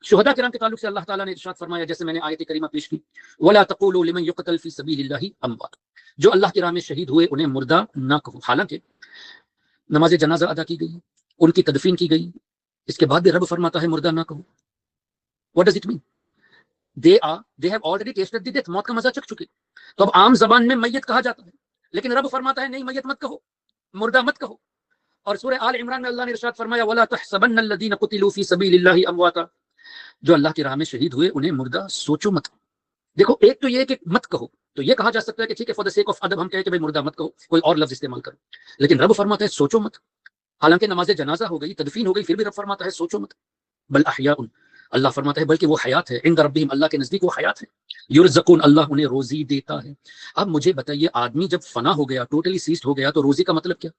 شہداء کرام کے تعلق سے اللہ تعالیٰ نے ارشاد فرمایا، جیسے میں نے آیت کریمہ پیش کی، وَلَا تَقُولُوا لِمَن يُقْتَلْ فِي سَبِيلِ اللَّهِ أَمْوَاتٌ، جو اللہ کی راہ میں شہید ہوئے انہیں مردہ نہ کہو۔ حالانکہ نماز جنازہ ادا کی گئی، ان کی تدفین کی گئی، اس کے بعد بھی رب فرماتا ہے مردہ نہ کہو۔ What does it mean? They have already tasted the death، موت کا مزہ چکھ چکے، تو اب عام زبان میں میت کہا جاتا ہے، لیکن رب فرماتا ہے نہیں، میت مت کہو، مردہ مت کہو۔ اور سورہ آل عمران میں اللہ نے ارشاد فرمایا، وَلَا تَحْسَبَنَّ الَّذِينَ قُتِلُوا فِي سَبِيلِ اللَّهِ أَمْوَاتًا، جو اللہ کی راہ میں شہید ہوئے انہیں مردہ سوچو مت۔ دیکھو، ایک تو یہ کہ مت کہو، تو یہ کہا جا سکتا ہے کہ ٹھیک ہے، فار دا سیک آف ادب ہم کہیں کہ بھائی مردہ مت کہو، کوئی اور لفظ استعمال کرو، لیکن رب فرماتا ہے سوچو مت۔ حالانکہ نماز جنازہ ہو گئی، تدفین ہو گئی، پھر بھی رب فرماتا ہے سوچو مت۔ بل احیاء، اللہ فرماتا ہے بلکہ وہ حیات ہے، عند ربہم، اللہ کے نزدیک وہ حیات ہے، یرزقون، اللہ انہیں روزی دیتا ہے۔ اب مجھے بتائیے، آدمی جب فنا ہو گیا، ٹوٹلی سیزڈ ہو گیا، تو روزی کا مطلب کیا؟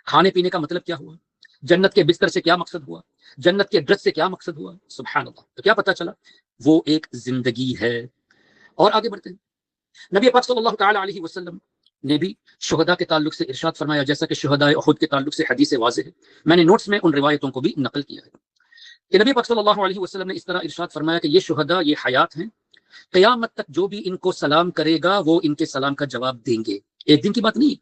کھانے پینے کا مطلب کیا ہوا؟ جنت کے بستر سے کیا مقصد ہوا؟ جنت کے ڈریس سے کیا مقصد ہوا؟ سبحان اللہ۔ تو کیا پتہ چلا؟ وہ ایک زندگی ہے۔ اور آگے بڑھتے ہیں، نبی پاک صلی اللہ تعالی علیہ وسلم نے بھی شہداء کے تعلق سے ارشاد فرمایا، جیسا کہ شہداء احد کے تعلق سے حدیث واضح ہے، میں نے نوٹس میں ان روایتوں کو بھی نقل کیا ہے کہ نبی پاک صلی اللہ علیہ وسلم نے اس طرح ارشاد فرمایا کہ یہ شہداء، یہ حیات ہیں، قیامت تک جو بھی ان کو سلام کرے گا وہ ان کے سلام کا جواب دیں گے۔ ایک دن کی بات نہیں ہے،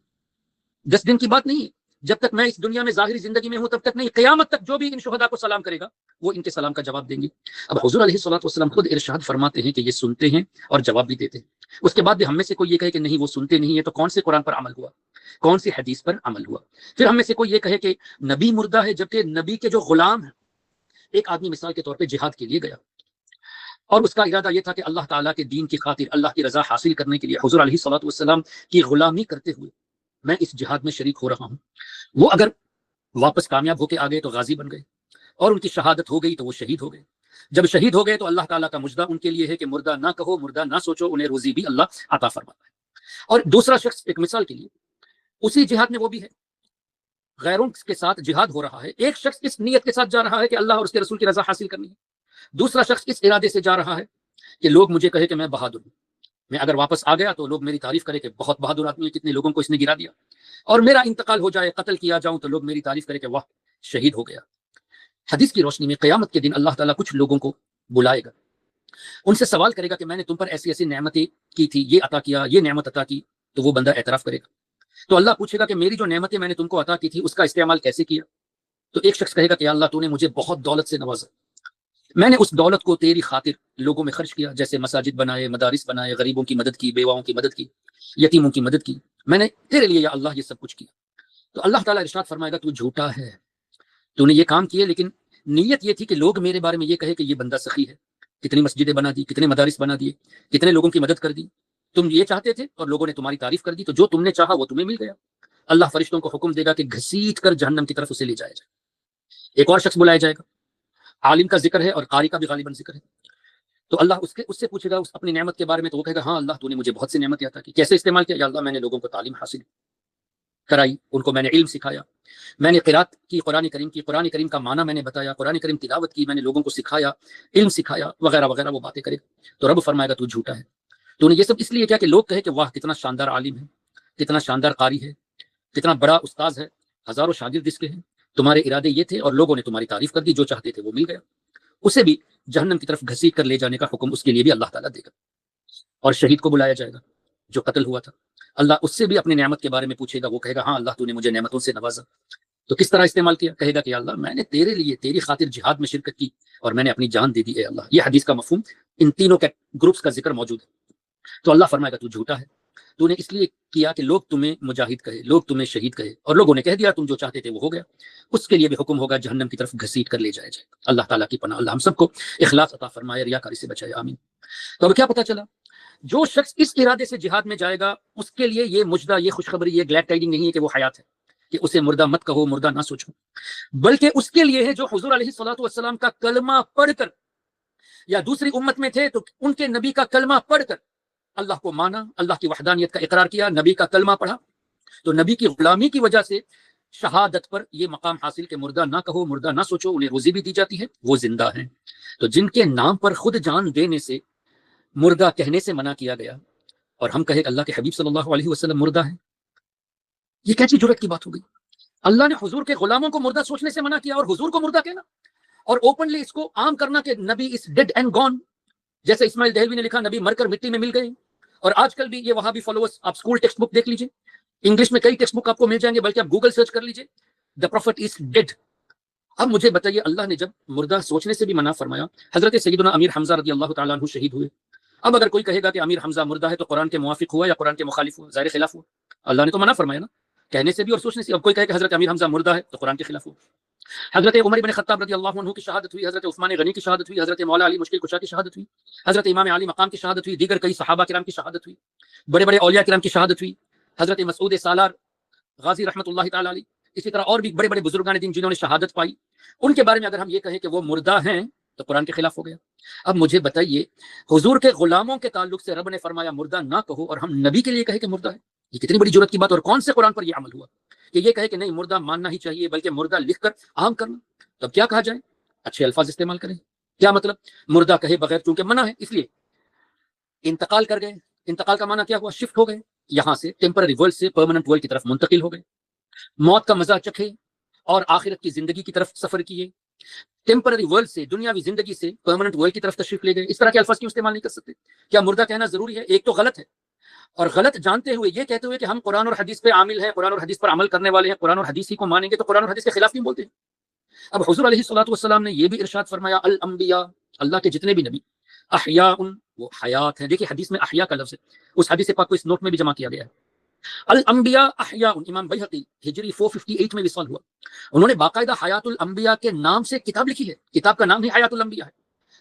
10 دن کی بات نہیں ہے، جب تک میں اس دنیا میں ظاہری زندگی میں ہوں تب تک نہیں، قیامت تک جو بھی ان شہداء کو سلام کرے گا وہ ان کے سلام کا جواب دیں گے۔ اب حضور علیہ الصلوۃ والسلام خود ارشاد فرماتے ہیں کہ یہ سنتے ہیں اور جواب بھی دیتے ہیں۔ اس کے بعد بھی ہم میں سے کوئی یہ کہے کہ نہیں وہ سنتے نہیں ہے، تو کون سے قرآن پر عمل ہوا، کون سی حدیث پر عمل ہوا؟ پھر ہم میں سے کوئی یہ کہے کہ نبی مردہ ہے، جبکہ نبی کے جو غلام ہیں، ایک آدمی مثال کے طور پہ جہاد کے لیے گیا اور اس کا ارادہ یہ تھا کہ اللہ تعالیٰ کے دین کی خاطر، اللہ کی رضا حاصل کرنے کے لیے حضور علیہ الصلوۃ والسلام کی غلامی کرتے ہوئے میں اس جہاد میں شریک ہو رہا ہوں۔ وہ اگر واپس کامیاب ہو کے آ گئے تو غازی بن گئے، اور ان کی شہادت ہو گئی تو وہ شہید ہو گئے۔ جب شہید ہو گئے تو اللہ تعالیٰ کا مجدہ ان کے لیے ہے کہ مردہ نہ کہو، مردہ نہ سوچو، انہیں روزی بھی اللہ عطا فرماتا ہے۔ اور دوسرا شخص، ایک مثال کے لیے، اسی جہاد میں وہ بھی ہے، غیروں کے ساتھ جہاد ہو رہا ہے، ایک شخص اس نیت کے ساتھ جا رہا ہے کہ اللہ اور اس کے رسول کی رضا حاصل کرنی ہے، دوسرا شخص اس ارادے سے جا رہا ہے کہ لوگ مجھے کہے کہ میں بہادر ہوں، میں اگر واپس آ گیا تو لوگ میری تعریف کرے کہ بہت بہادر آدمی ہے، کتنے لوگوں کو اس نے گرا دیا، اور میرا انتقال ہو جائے، قتل کیا جاؤں، تو لوگ میری تعریف کرے کہ واہ شہید ہو گیا۔ حدیث کی روشنی میں قیامت کے دن اللہ تعالیٰ کچھ لوگوں کو بلائے گا، ان سے سوال کرے گا کہ میں نے تم پر ایسی ایسی نعمتیں کی تھی، یہ عطا کیا، یہ نعمت عطا کی، تو وہ بندہ اعتراف کرے گا، تو اللہ پوچھے گا کہ میری جو نعمتیں میں نے تم کو عطا کی تھی اس کا استعمال کیسے کیا؟ تو ایک شخص کہے گا کہ اللہ تو نے مجھے بہت دولت سے نوازا، میں نے اس دولت کو تیری خاطر لوگوں میں خرچ کیا، جیسے مساجد بنائے، مدارس بنائے، غریبوں کی مدد کی، بیواؤں کی مدد کی، یتیموں کی مدد کی، میں نے تیرے لیے یا اللہ یہ سب کچھ کیا۔ تو اللہ تعالیٰ ارشاد فرمائے گا تو جھوٹا ہے، تو نے یہ کام کیے لیکن نیت یہ تھی کہ لوگ میرے بارے میں یہ کہے کہ یہ بندہ سخی ہے، کتنی مسجدیں بنا دی، کتنے مدارس بنا دیے، کتنے لوگوں کی مدد کر دی، تم یہ چاہتے تھے اور لوگوں نے تمہاری تعریف کر دی، تو جو تم نے چاہا وہ تمہیں مل گیا۔ اللہ فرشتوں کو حکم دے گا کہ گھسیٹ کر جہنم کی طرف اسے لے جایا جائے۔ ایک اور شخص بلایا جائے گا، عالم کا ذکر ہے اور قاری کا بھی غالباً ذکر ہے، تو اللہ اس سے پوچھے گا اپنی نعمت کے بارے میں، تو وہ کہے گا ہاں اللہ تو نے مجھے بہت سی نعمتیں عطا کی، کیسے استعمال کیا؟ یا اللہ میں نے لوگوں کو تعلیم حاصل کرائی، ان کو میں نے علم سکھایا، میں نے قرات کی قرآن کریم کی، قرآن کریم کا معنی میں نے بتایا، قرآن کریم تلاوت کی، میں نے لوگوں کو سکھایا، علم سکھایا، وغیرہ وغیرہ وہ باتیں کرے گا۔ تو رب فرمائے گا تو جھوٹا ہے، تو نے یہ سب اس لیے کیا کہ لوگ کہے کہ واہ کتنا شاندار عالم ہے، کتنا شاندار قاری ہے، کتنا بڑا استاذ ہے، ہزاروں شاگرد اس کے ہیں، تمہارے ارادے یہ تھے اور لوگوں نے تمہاری تعریف کر دی، جو چاہتے تھے وہ مل گیا۔ اسے بھی جہنم کی طرف گھسیٹ کر لے جانے کا حکم اس کے لیے بھی اللہ تعالیٰ دے گا۔ اور شہید کو بلایا جائے گا جو قتل ہوا تھا، اللہ اس سے بھی اپنی نعمت کے بارے میں پوچھے گا، وہ کہے گا ہاں اللہ تو نے مجھے نعمتوں سے نوازا، تو کس طرح استعمال کیا؟ کہے گا کہ اللہ میں نے تیرے لیے، تیری خاطر جہاد میں شرکت کی اور میں نے اپنی جان دے دی اے اللہ۔ یہ حدیث کا مفہوم، ان تینوں کے گروپس کا ذکر موجود ہے۔ تو اللہ فرمائے گا تو جھوٹا ہے، تو نے اس لیے کیا کہ لوگ تمہیں مجاہد کہے، لوگ تمہیں شہید کہے، اور لوگوں نے کہہ دیا تم جو چاہتے تھے وہ ہو گیا، اس کے لیے بھی حکم ہوگا جہنم کی طرف گھسیٹ کر لے جایا جائے۔ اللہ تعالیٰ کی پناہ، اللہ ہم سب کو اخلاص عطا فرمائے، ریاکاری سے بچائے، آمین۔ تو اب کیا پتہ چلا؟ جو شخص اس ارادے سے جہاد میں جائے گا اس کے لیے یہ مجدہ، یہ خوشخبری، یہ گلیڈ ٹائڈنگ نہیں ہے کہ وہ حیات ہے، کہ اسے مردہ مت کہو، مردہ نہ سوچو، بلکہ اس کے لیے ہے جو حضور علیہ الصلوۃ والسلام کا کلمہ پڑھ کر، یا دوسری امت میں تھے تو ان کے نبی کا کلمہ پڑھ کر اللہ کو مانا، اللہ کی وحدانیت کا اقرار کیا، نبی کا کلمہ پڑھا، تو نبی کی غلامی کی وجہ سے شہادت پر یہ مقام حاصل کہ مردہ نہ کہو، مردہ نہ سوچو، انہیں روزی بھی دی جاتی ہے، وہ زندہ ہیں۔ تو جن کے نام پر خود جان دینے سے، مردہ کہنے سے منع کیا گیا، اور ہم کہے کہ اللہ کے حبیب صلی اللہ علیہ وسلم مردہ ہیں، یہ کیسی جرأت کی بات ہو گئی؟ اللہ نے حضور کے غلاموں کو مردہ سوچنے سے منع کیا اور حضور کو مردہ کہنا؟ اور اوپنلی اس کو عام کرنا کہ نبی از ڈیڈ اینڈ گون، جیسے اسماعیل دہلوی نے لکھا نبی مر کر مٹی میں مل گئے. اور آج کل بھی یہ وہاں بھی فالوورز، آپ اسکول ٹیکسٹ بک دیکھ لیجیے، انگلش میں کئی ٹیکسٹ بک آپ کو مل جائیں گے، بلکہ آپ گوگل سرچ کر لیجیے، دا پروفٹ از ڈیڈ. اب مجھے بتائیے، اللہ نے جب مردہ سوچنے سے بھی منع فرمایا، حضرت سیدنا امیر حمزہ رضی اللہ تعالیٰ عنہ شہید ہوئے. اب اگر کوئی کہے گا کہ امیر حمزہ مردہ ہے تو قرآن کے موافق ہوا یا قرآن کے مخالف ہوا؟ ظاہر خلاف ہوا. اللہ نے تو منع فرمایا نا کہنے سے بھی اور سوچنے سے. اب کوئی کہے کہ حضرت امیر حمزہ مردہ ہے تو قرآن کے خلاف ہوا. حضرت عمر بن خطاب رضی اللہ عنہ کی شہادت ہوئی، حضرت عثمان غنی کی شہادت ہوئی، حضرت مولا علی مشکل کشا کی شہادت ہوئی، حضرت امام علی مقام کی شہادت ہوئی، دیگر کئی صحابہ کرام کی شہادت ہوئی، بڑے بڑے اولیاء کرام کی شہادت ہوئی، حضرت مسعود سالار غازی رحمۃ اللہ تعالی علیہ، اسی طرح اور بھی بڑے بڑے بزرگان دین جنہوں نے شہادت پائی. ان کے بارے میں اگر ہم یہ کہیں کہ وہ مردہ ہیں تو قرآن کے خلاف ہو گیا. اب مجھے بتائیے، حضور کے غلاموں کے تعلق سے رب نے فرمایا مردہ نہ کہو، اور ہم نبی کے لیے کہے کہ مردہ ہے. یہ کتنی بڑی جرات کی بات، اور کون سے قرآن پر یہ عمل ہوا کہ یہ کہے کہ نہیں مردہ ماننا ہی چاہیے، بلکہ مردہ لکھ کر عام کرنا. تب کیا کہا جائے؟ اچھے الفاظ استعمال کریں. کیا مطلب؟ مردہ کہے بغیر، چونکہ منع ہے اس لیے انتقال کر گئے. انتقال کا معنی کیا ہوا؟ شفٹ ہو گئے، یہاں سے ٹیمپرری ورلڈ سے پرماننٹ ورلڈ کی طرف منتقل ہو گئے، موت کا مزہ چکھے اور آخرت کی زندگی کی طرف سفر کیے. ٹیمپرری ورلڈ سے، دنیاوی زندگی سے پرماننٹ ورلڈ کی طرف تشریف لے گئے. اس طرح کے الفاظ کیوں استعمال نہیں کر سکتے؟ کیا مردہ کہنا ضروری ہے؟ ایک تو غلط ہے، اور غلط جانتے ہوئے یہ کہتے ہوئے کہ ہم قرآن اور حدیث پہ عامل ہیں، قرآن اور حدیث پر عمل کرنے والے ہیں، قرآن اور حدیث ہی کو مانیں گے، تو قرآن اور حدیث کے خلاف کیوں بولتے ہیں؟ اب حضور علیہ الصلوۃ والسلام نے یہ بھی ارشاد فرمایا الانبیاء، اللہ کے جتنے بھی نبی، احیاء، وہ حیات ہیں. دیکھیے حدیث میں احیاء کا لفظ ہے، اس حدیث پاک کو اس نوٹ میں بھی جمع کیا گیا ہے. الانبیاء احیاء، امام بیہقی ہجری 458 میں وصال ہوا، انہوں نے باقاعدہ حیات الانبیاء کے نام سے کتاب لکھی ہے. کتاب کا نام ہی حیات الانبیاء ہے،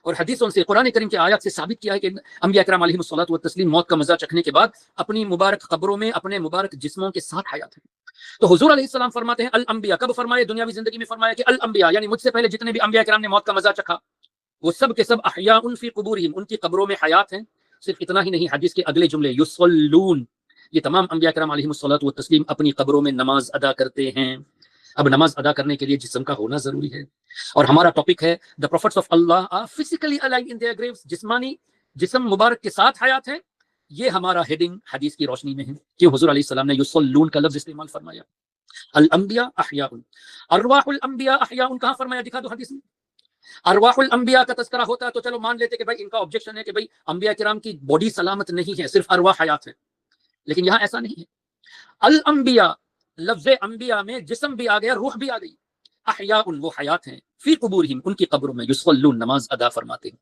اور حدیثوں سے، قرآن کریم کے آیات سے ثابت کیا ہے کہ انبیاء کرام علیہم الصلوۃ والتسلیم موت کا مزہ چکھنے کے بعد اپنی مبارک قبروں میں اپنے مبارک جسموں کے ساتھ حیات ہیں. تو حضور علیہ السلام فرماتے ہیں الانبیاء. کب فرمائے؟ دنیاوی زندگی میں فرمایا کہ الانبیاء یعنی مجھ سے پہلے جتنے بھی انبیاء کرام نے موت کا مزہ چکھا وہ سب کے سب احیاء فی قبورہم، ان کی قبروں میں حیات ہیں. صرف اتنا ہی نہیں، حدیث کے اگلے جملے یصلون، یہ تمام انبیاء کرام علیہم الصلوۃ والتسلیم اپنی قبروں میں نماز ادا کرتے ہیں. اب نماز ادا کرنے کے لیے جسم کا ہونا ضروری ہے، اور ہمارا ٹاپک ہے the prophets of Allah are physically alive in their graves. جسمانی جسم مبارک کے ساتھ حیات ہیں. یہ ہمارا ہیڈنگ حدیث کی روشنی میں ہے. کیوں حضور علیہ السلام نے یصلون کا لفظ استعمال فرمایا؟ الانبیاء احیاء، ارواح الانبیاء احیاء کہاں فرمایا؟ دکھا دو حدیث میں. ارواح الانبیاء کا تذکرہ ہوتا ہے تو چلو مان لیتے کہ بھائی ان کا آبجیکشن ہے کہ بھائی انبیاء کرام کی باڈی سلامت نہیں ہے، صرف ارواح حیات ہے. لیکن یہاں ایسا نہیں ہے. الانبیاء، لفظ انبیاء میں جسم بھی آ گیا، روح بھی آ گئی. احیاء، وہ حیات ہیں، فی قبورہم، ان کی قبروں میں، یصلون، نماز ادا فرماتے ہیں.